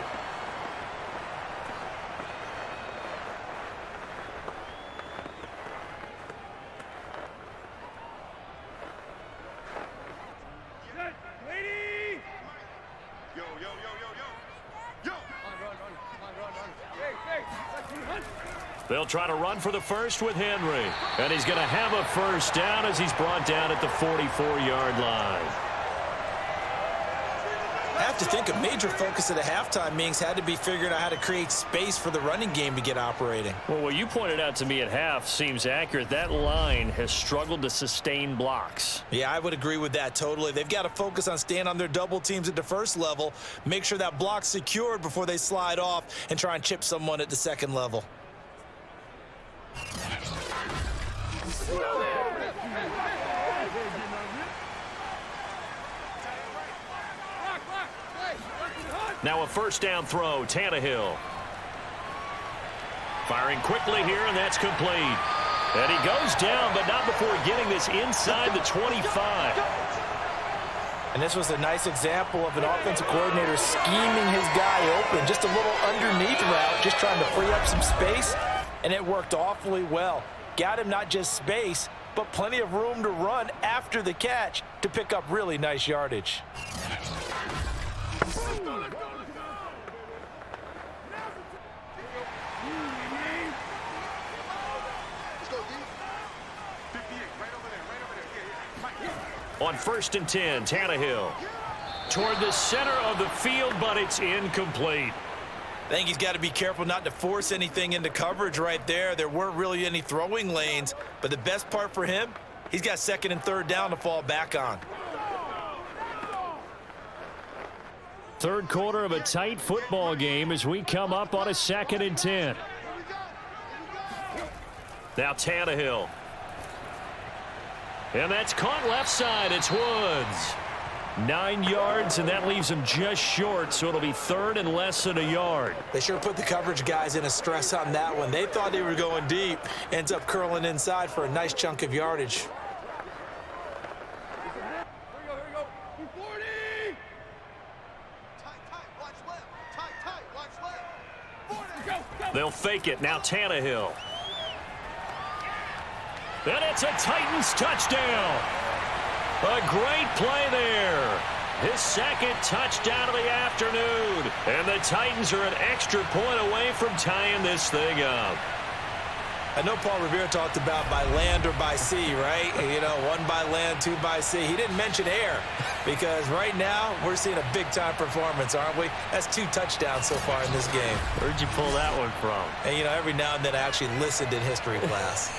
They'll try to run for the first with Henry. And he's going to have a first down as he's brought down at the 44-yard line. I have to think a major focus of the halftime meetings had to be figuring out how to create space for the running game to get operating. Well, what you pointed out to me at half seems accurate. That line has struggled to sustain blocks. Yeah, I would agree with that totally. They've got to focus on staying on their double teams at the first level, make sure that block's secured before they slide off and try and chip someone at the second level. Now a first down throw, Tannehill. Firing quickly here, and that's complete. And he goes down, but not before getting this inside the 25. And this was a nice example of an offensive coordinator scheming his guy open. Just a little underneath route, just trying to free up some space, and it worked awfully well. Got him not just space, but plenty of room to run after the catch to pick up really nice yardage. On 1st and 10, Tannehill toward the center of the field, but it's incomplete. I think he's got to be careful not to force anything into coverage right there. There weren't really any throwing lanes, but the best part for him, he's got 2nd and 3rd down to fall back on. Third quarter of a tight football game as we come up on a 2nd and 10. Now Tannehill. And that's caught left side. It's Woods. 9 yards, and that leaves him just short, so it'll be 3rd and less than a yard. They sure put the coverage guys in a stress on that one. They thought they were going deep. Ends up curling inside for a nice chunk of yardage. They'll fake it. Now Tannehill. And it's a Titans touchdown. A great play there. His 2nd touchdown of the afternoon. And the Titans are an extra point away from tying this thing up. I know Paul Revere talked about by land or by sea, right? You know, 1 by land, 2 by sea. He didn't mention air because right now we're seeing a big-time performance, aren't we? That's 2 touchdowns so far in this game. Where'd you pull that one from? And, you know, every now and then I actually listened in history class.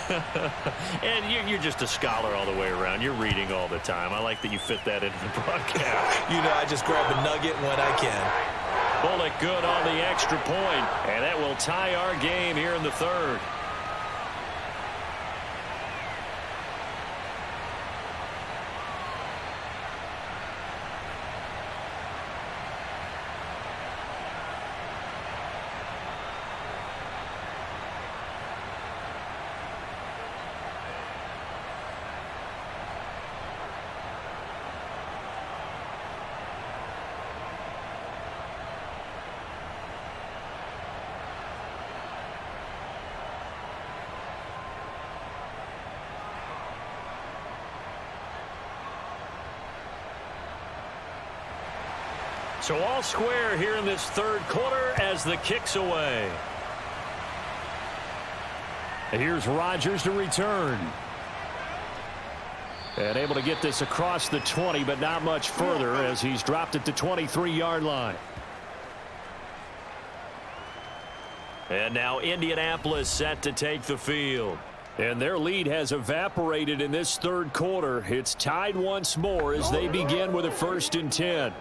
And you're just a scholar all the way around. You're reading all the time. I like that you fit that into the broadcast. You know, I just grab a nugget when I can. Bullock good on the extra point, and that will tie our game here in the third. So all square here in this third quarter as the kick's away. And here's Rodgers to return. And able to get this across the 20, but not much further as he's dropped it to 23-yard line. And now Indianapolis set to take the field. And their lead has evaporated in this third quarter. It's tied once more as they begin with a 1st and 10.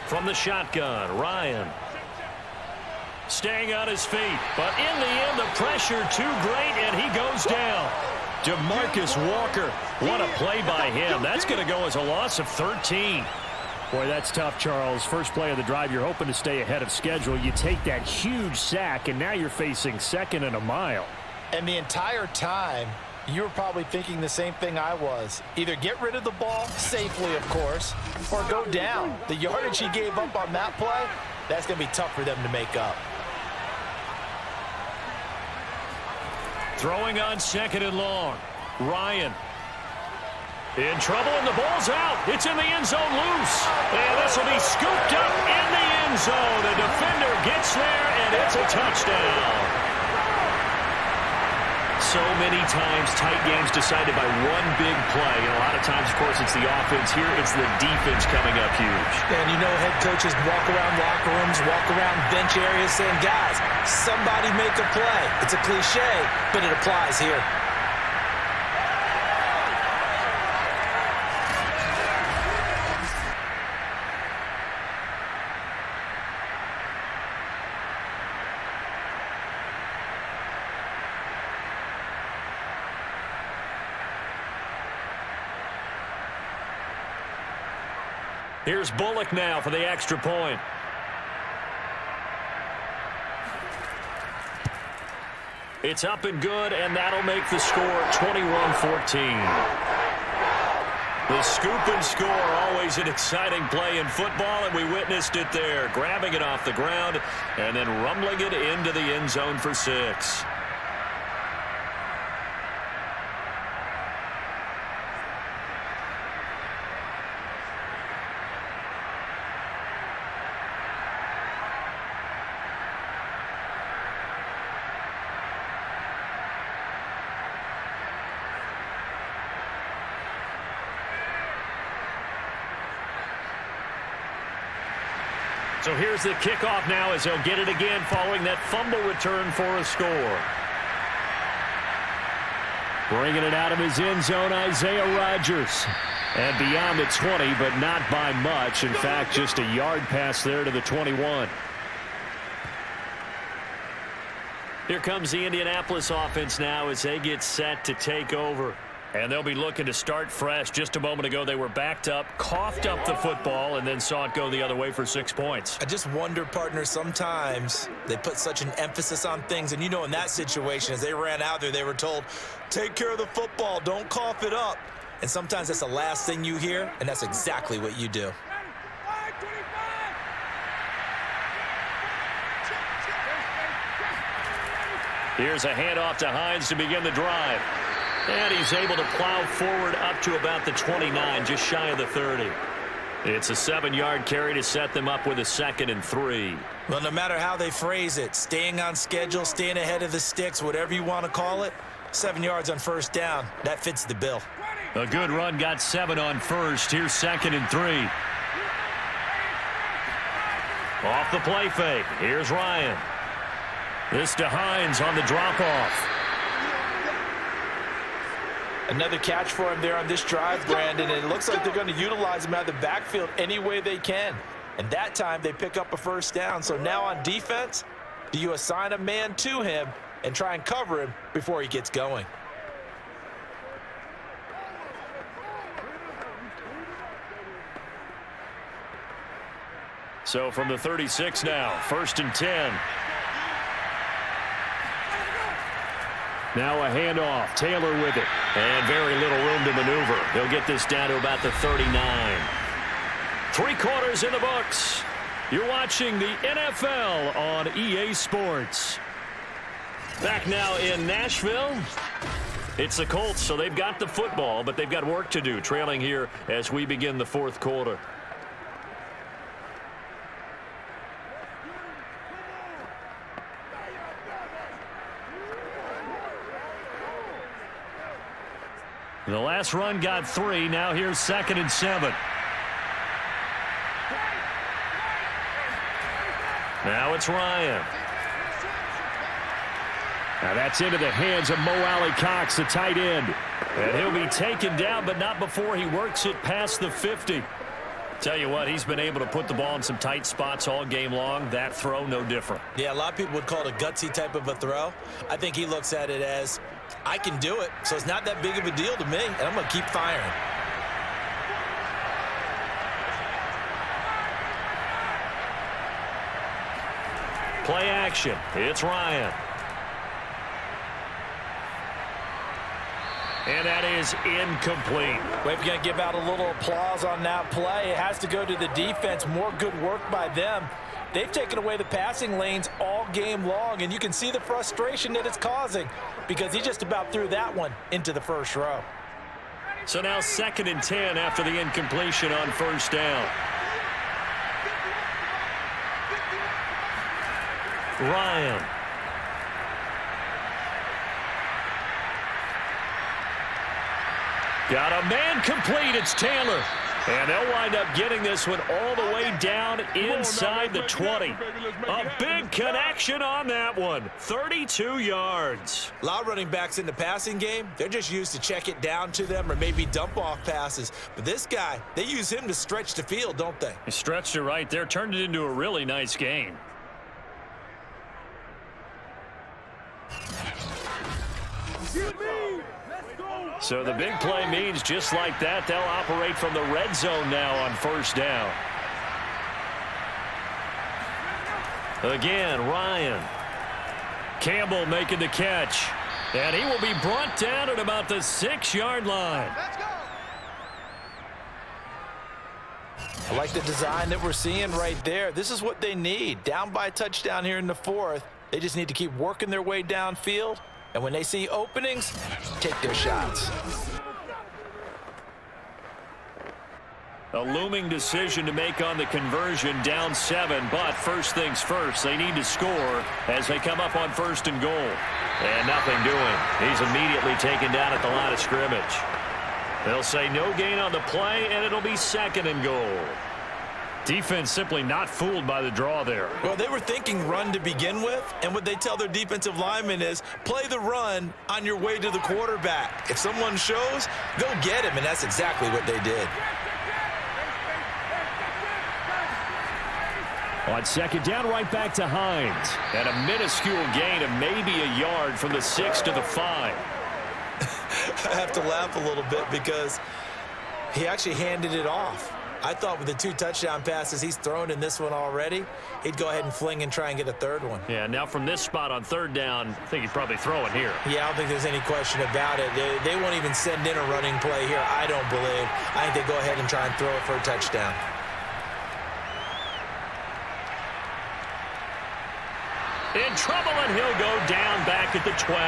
From the shotgun, Ryan. Staying on his feet, but in the end, the pressure too great, and he goes down. DeMarcus Walker, what a play by him. That's going to go as a loss of 13. Boy, that's tough, Charles. First play of the drive, you're hoping to stay ahead of schedule. You take that huge sack, and now you're facing 2nd and a mile. And the entire time, you were probably thinking the same thing I was. Either get rid of the ball, safely of course, or go down. The yardage he gave up on that play, that's going to be tough for them to make up. Throwing on 2nd and long. Ryan. In trouble, and the ball's out. It's in the end zone loose. And this will be scooped up in the end zone. The defender gets there, and it's a touchdown. So many times tight games decided by one big play. And a lot of times, of course, it's the offense. Here, it's the defense coming up huge. And you know head coaches walk around locker rooms, walk around bench areas saying, guys, somebody make a play. It's a cliche, but it applies here. Here's Bullock now for the extra point. It's up and good, and that'll make the score 21-14. The scoop and score, always an exciting play in football, and we witnessed it there. Grabbing it off the ground and then rumbling it into the end zone for 6. So here's the kickoff now as they'll get it again following that fumble return for a score. Bringing it out of his end zone, Isaiah Rodgers. And beyond the 20, but not by much. In fact, just a yard pass there to the 21. Here comes the Indianapolis offense now as they get set to take over. And they'll be looking to start fresh. Just a moment ago, they were backed up, coughed up the football, and then saw it go the other way for 6 points. I just wonder, partner, sometimes they put such an emphasis on things. And, you know, in that situation, as they ran out there, they were told, take care of the football, don't cough it up. And sometimes that's the last thing you hear, and that's exactly what you do. Here's a handoff to Hines to begin the drive. And he's able to plow forward up to about the 29, just shy of the 30. It's a 7-yard carry to set them up with a 2nd and 3. Well, no matter how they phrase it, staying on schedule, staying ahead of the sticks, whatever you want to call it, 7 yards on 1st down, that fits the bill. A good run, got 7 on first. Here's 2nd and 3. Off the play fake. Here's Ryan. This to Hines on the drop-off. Another catch for him there on this drive, Brandon. And it looks like they're going to utilize him out of the backfield any way they can. And that time they pick up a first down. So now on defense, do you assign a man to him and try and cover him before he gets going? So from the 36 now, 1st and 10. Now a handoff. Taylor with it. And very little room to maneuver. He'll get this down to about the 39. 3 quarters in the books. You're watching the NFL on EA Sports. Back now in Nashville. It's the Colts, so they've got the football, but they've got work to do, trailing here as we begin the 4th quarter. The last run got 3. Now here's 2nd and 7. Now it's Ryan. Now that's into the hands of Mo Alley-Cox, the tight end. And he'll be taken down, but not before he works it past the 50. Tell you what, he's been able to put the ball in some tight spots all game long. That throw, no different. Yeah, a lot of people would call it a gutsy type of a throw. I think he looks at it as, I can do it, so it's not that big of a deal to me, and I'm going to keep firing. Play action. It's Ryan. And that is incomplete. We're going to give out a little applause on that play. It has to go to the defense. More good work by them. They've taken away the passing lanes all game long, and you can see the frustration that it's causing because he just about threw that one into the first row. So now 2nd and 10 after the incompletion on 1st down. Ryan. Got a man complete. It's Taylor. And they'll wind up getting this one all the way down inside the 20. A big connection on that one. 32 yards. A lot of running backs in the passing game, they're just used to check it down to them or maybe dump off passes. But this guy, they use him to stretch the field, don't they? He stretched it right there, turned it into a really nice game. So the big play means just like that, they'll operate from the red zone now on 1st down. Again, Ryan. Campbell making the catch. And he will be brought down at about the 6-yard line. I like the design that we're seeing right there. This is what they need. Down by a touchdown here in the 4th. They just need to keep working their way downfield. And when they see openings, take their shots. A looming decision to make on the conversion, down 7. But first things first, they need to score as they come up on 1st and goal. And nothing doing. He's immediately taken down at the line of scrimmage. They'll say no gain on the play, and it'll be 2nd and goal. Defense simply not fooled by the draw there. Well, they were thinking run to begin with, and what they tell their defensive linemen is play the run on your way to the quarterback. If someone shows, go get him, and that's exactly what they did. On 2nd down, right back to Hines. And a minuscule gain of maybe a yard from the 6 to the 5. I have to laugh a little bit because he actually handed it off. I thought with the 2 touchdown passes he's thrown in this one already, he'd go ahead and fling and try and get a 3rd one. Yeah, now from this spot on 3rd down, I think he'd probably throw it here. Yeah, I don't think there's any question about it. They won't even send in a running play here, I don't believe. I think they go ahead and try and throw it for a touchdown. In trouble, and he'll go down back at the 12.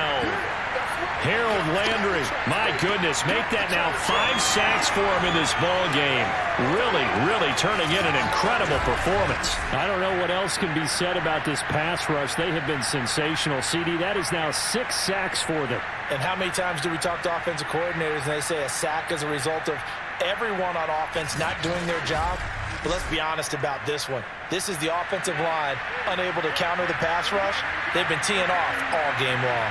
Harold Landry, my goodness, make that now 5 sacks for him in this ball game. Really turning in an incredible performance. I don't know what else can be said about this pass rush. They have been sensational. CD, that is now 6 sacks for them. And how many times do we talk to offensive coordinators and they say a sack is a result of everyone on offense not doing their job? But let's be honest about this one. This is the offensive line unable to counter the pass rush. They've been teeing off all game long.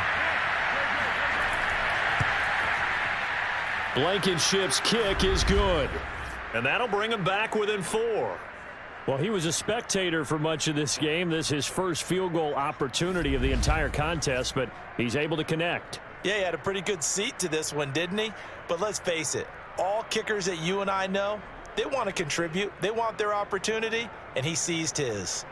Blankenship's kick is good. And that'll bring him back within 4. Well, he was a spectator for much of this game. This is his first field goal opportunity of the entire contest, but he's able to connect. Yeah, he had a pretty good seat to this one, didn't he? But let's face it, all kickers that you and I know, they want to contribute. They want their opportunity, and he seized his.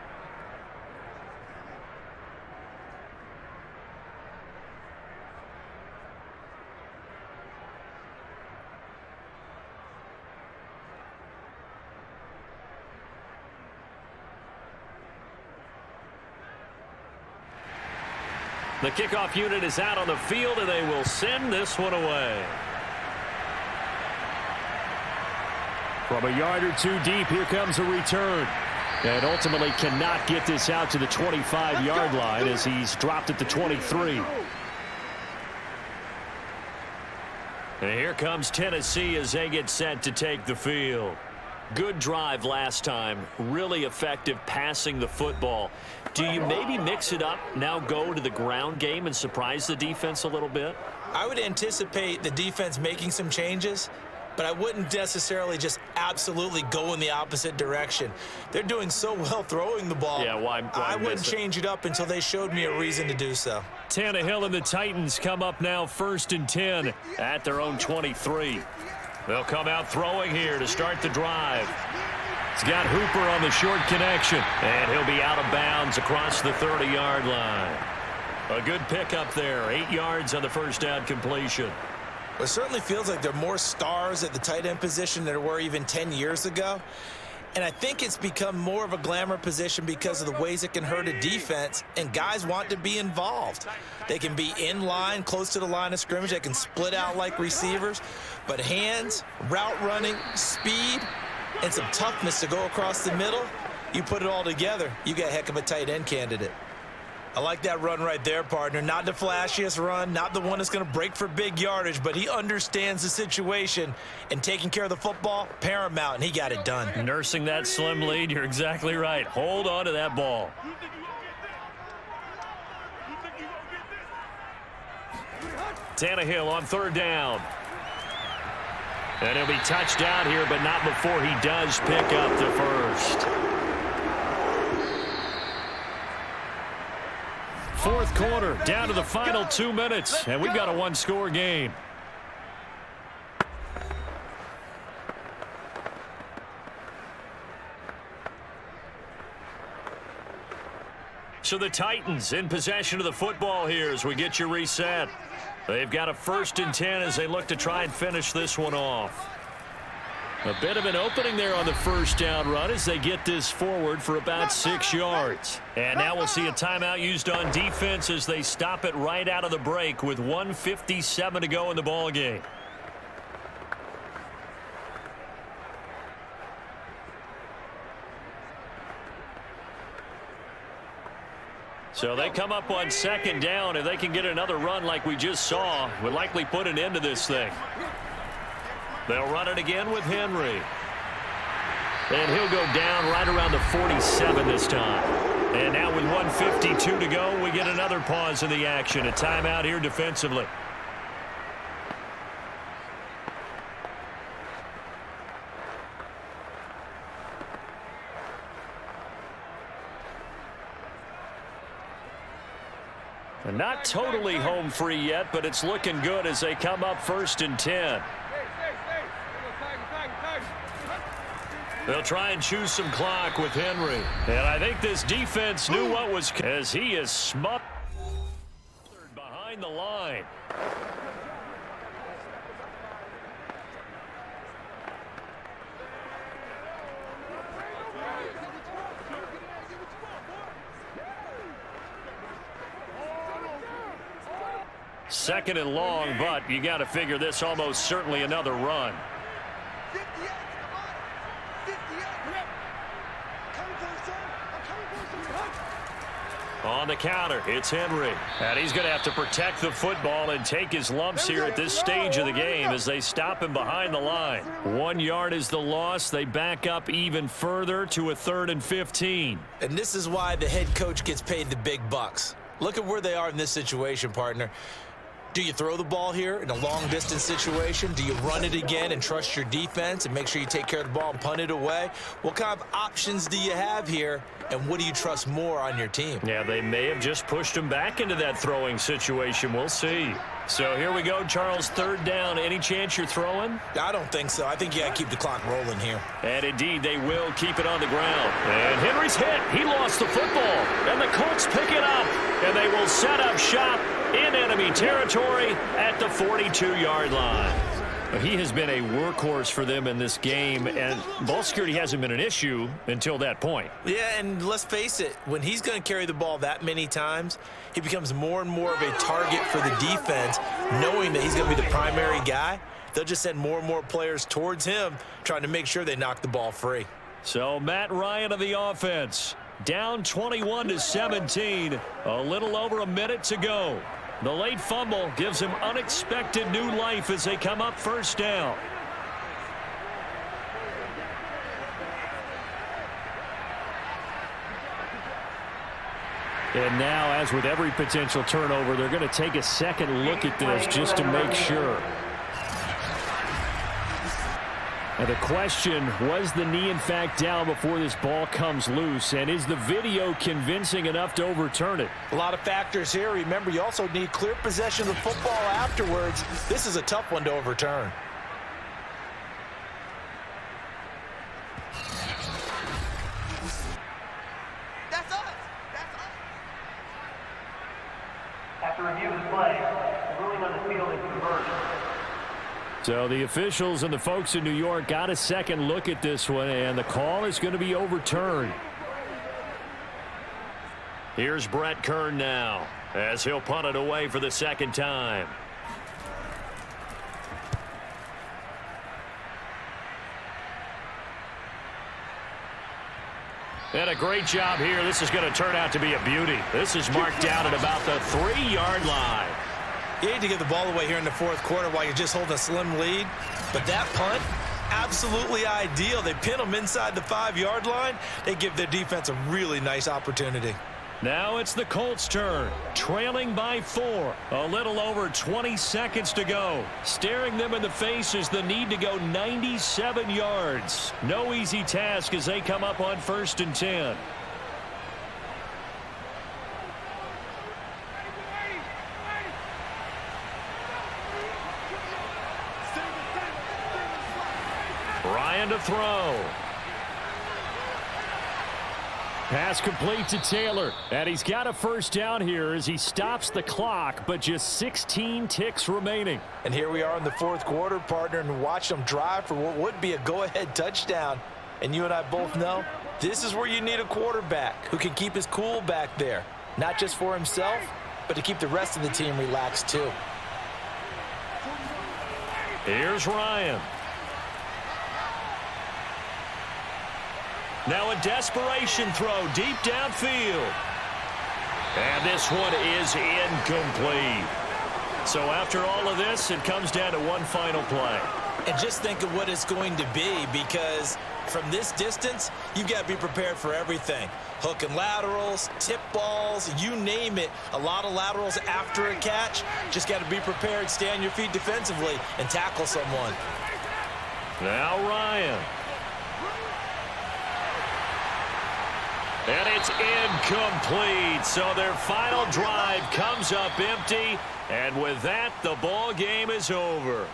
The kickoff unit is out on the field, and they will send this one away. From a yard or two deep, here comes a return. And ultimately cannot get this out to the 25-yard line as he's dropped at the 23. And here comes Tennessee as they get set to take the field. Good drive last time. Really effective passing the football. Do you maybe mix it up, now go to the ground game and surprise the defense a little bit? I would anticipate the defense making some changes, but I wouldn't necessarily just absolutely go in the opposite direction. They're doing so well throwing the ball. Yeah, why I wouldn't change it up until they showed me a reason to do so. Tannehill and the Titans come up now 1st and 10 at their own 23. They'll come out throwing here to start the drive. He's got Hooper on the short connection, and he'll be out of bounds across the 30-yard line. A good pickup there, 8 yards on the first down completion. It certainly feels like there are more stars at the tight end position than there were even 10 years ago. And I think it's become more of a glamour position because of the ways it can hurt a defense, and guys want to be involved. They can be in line, close to the line of scrimmage. They can split out like receivers. But hands, route running, speed, and some toughness to go across the middle, you put it all together, you got a heck of a tight end candidate. I like that run right there, partner. Not the flashiest run, not the one that's going to break for big yardage, but he understands the situation, and taking care of the football, paramount, and he got it done. Nursing that slim lead, you're exactly right. Hold on to that ball. Tannehill on 3rd down. And he'll be touched down here, but not before he does pick up the first. 4th quarter, down to the final 2 minutes, and we've got a 1-score game. So the Titans in possession of the football here as we get you reset. They've got a 1st and 10 as they look to try and finish this one off. A bit of an opening there on the first down run as they get this forward for about 6 yards. And now we'll see a timeout used on defense as they stop it right out of the break with 1:57 to go in the ball game. So they come up on 2nd down. If they can get another run like we just saw, would likely put an end to this thing. They'll run it again with Henry. And he'll go down right around the 47 this time. And now with 1:52 to go, we get another pause in the action. A timeout here defensively. And not totally home free yet, but it's looking good as they come up 1st and 10. They'll try and choose some clock with Henry. And I think this defense knew what was as he is smothered behind the line. 2nd and long, but you got to figure this almost certainly another run. 58, come on. 58. Coming for the son. I'm coming for the son. On the counter, it's Henry. And he's going to have to protect the football and take his lumps here at this stage of the game as they stop him behind the line. 1 yard is the loss. They back up even further to a 3rd and 15. And this is why the head coach gets paid the big bucks. Look at where they are in this situation, partner. Do you throw the ball here in a long-distance situation? Do you run it again and trust your defense and make sure you take care of the ball and punt it away? What kind of options do you have here, and what do you trust more on your team? Yeah, they may have just pushed him back into that throwing situation. We'll see. So here we go, Charles, 3rd down. Any chance you're throwing? I don't think so. I think you got to keep the clock rolling here. And indeed, they will keep it on the ground. And Henry's hit. He lost the football. And the Colts pick it up. And they will set up shop in enemy territory at the 42-yard line. He has been a workhorse for them in this game, and ball security hasn't been an issue until that point. Yeah, and let's face it, when he's going to carry the ball that many times, he becomes more and more of a target for the defense, knowing that he's going to be the primary guy. They'll just send more and more players towards him, trying to make sure they knock the ball free. So Matt Ryan of the offense, down 21-17, a little over a minute to go. The late fumble gives him unexpected new life as they come up 1st down. And now, as with every potential turnover, they're going to take a second look at this just to make sure. And the question, was the knee in fact down before this ball comes loose? And is the video convincing enough to overturn it? A lot of factors here. Remember, you also need clear possession of the football afterwards. This is a tough one to overturn. That's us. That's us. After review of the play, the ruling on the field is conversion. So the officials and the folks in New York got a second look at this one, and the call is going to be overturned. Here's Brett Kern now as he'll punt it away for the 2nd time. And a great job here. This is going to turn out to be a beauty. This is marked down at about the 3-yard line. You need to get the ball away here in the 4th quarter while you're just holding a slim lead. But that punt, absolutely ideal. They pin them inside the 5-yard line. They give their defense a really nice opportunity. Now it's the Colts' turn, trailing by 4. A little over 20 seconds to go. Staring them in the face is the need to go 97 yards. No easy task as they come up on 1st and 10. Ryan to throw. Pass complete to Taylor. And he's got a 1st down here as he stops the clock, but just 16 ticks remaining. And here we are in the 4th quarter, partner, and watch them drive for what would be a go-ahead touchdown. And you and I both know this is where you need a quarterback who can keep his cool back there. Not just for himself, but to keep the rest of the team relaxed too. Here's Ryan. Now a desperation throw deep downfield. And this one is incomplete. So after all of this, it comes down to one final play. And just think of what it's going to be, because from this distance, you've got to be prepared for everything. Hook and laterals, tip balls, you name it. A lot of laterals after a catch. Just got to be prepared, stay on your feet defensively, and tackle someone. Now Ryan. And it's incomplete. So their final drive comes up empty. And with that, the ball game is over.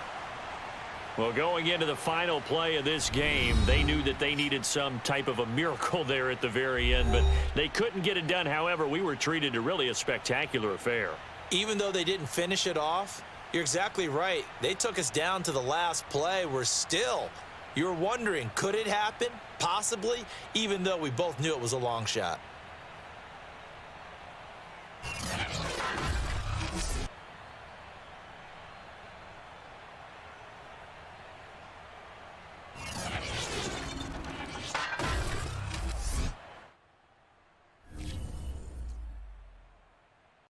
Well, going into the final play of this game, they knew that they needed some type of a miracle there at the very end, but they couldn't get it done. However, we were treated to really a spectacular affair. Even though they didn't finish it off, you're exactly right. They took us down to the last play. You're wondering, could it happen? Possibly, even though we both knew it was a long shot.